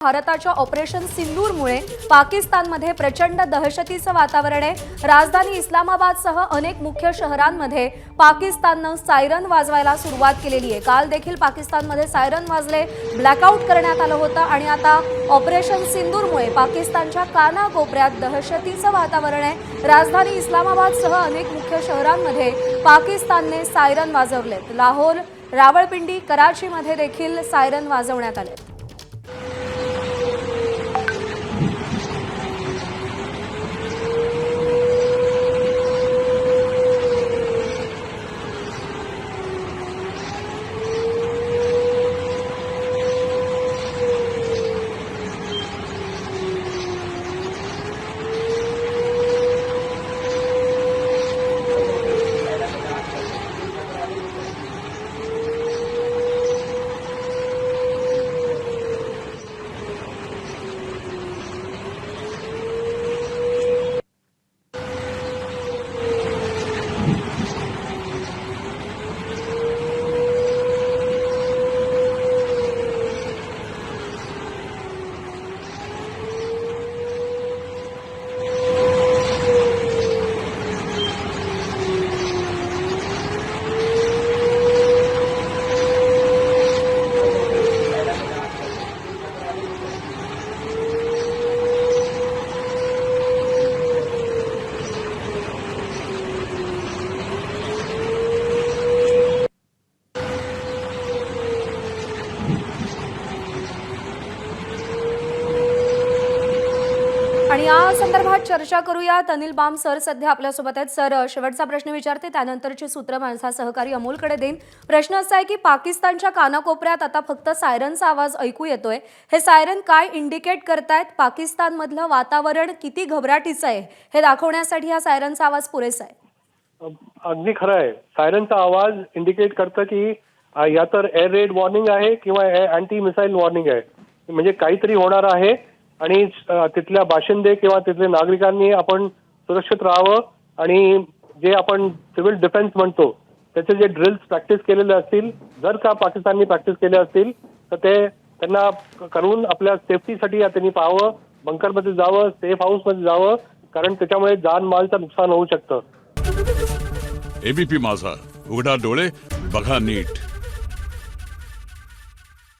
भारताच्या ऑपरेशन सिंदूरमुळे पाकिस्तानमध्ये प्रचंड दहशतीचं वातावरण आहे। राजधानी इस्लामाबादसह अनेक मुख्य शहरांमध्ये पाकिस्ताननं सायरन वाजवायला सुरुवात केलेली आहे। काल देखील पाकिस्तानमध्ये सायरन वाजले, ब्लॅकआउट करण्यात आलं होतं आणि आता ऑपरेशन सिंदूरमुळे पाकिस्तानच्या कानाकोपऱ्यात दहशतीचं वातावरण आहे। राजधानी इस्लामाबादसह अनेक मुख्य शहरांमध्ये पाकिस्तानने सायरन वाजवलेत। लाहोर, रावळपिंडी, कराचीमध्ये देखील सायरन वाजवण्यात आले। आणि या संदर्भात चर्चा करूयात। अनिल बाम सर सध्या आपल्यासोबत आहेत। सर, शेवटचा प्रश्न विचारते, त्यानंतरची सूत्र माझा सहकारी अमोलकडे देईन। प्रश्न असा आहे की पाकिस्तानच्या कानाकोपऱ्यात आता फक्त सायरनचा आवाज ऐकू येतोय। हे सायरन काय इंडिकेट करतायत? पाकिस्तानमधलं वातावरण किती घबराटीचं आहे हे दाखवण्यासाठी हा सायरनचा आवाज पुरेसा आहे? अगदी खरं आहे। सायरनचा आवाज इंडिकेट करतं की या तर एअर रेड वॉर्निंग आहे किंवा अँटी मिसाईल वॉर्निंग आहे, म्हणजे काहीतरी होणार आहे आणि तिथल्या बाशिंदे किंवा तिथल्या नागरिकांनी आपण सुरक्षित राहावं आणि जे आपण सिव्हिल डिफेन्स म्हणतो त्याचे जे ड्रिल्स प्रॅक्टिस केलेले असतील, जर का पाकिस्ताननी प्रॅक्टिस केले असतील तर ते त्यांना करून आपल्या सेफ्टीसाठी त्यांनी पाहावं, बंकरमध्ये जावं, सेफ हाऊसमध्ये जावं, कारण त्याच्यामुळे जानमालचं नुकसान होऊ शकतं। एबीपी माझा, उघडा डोळे बघा नीट।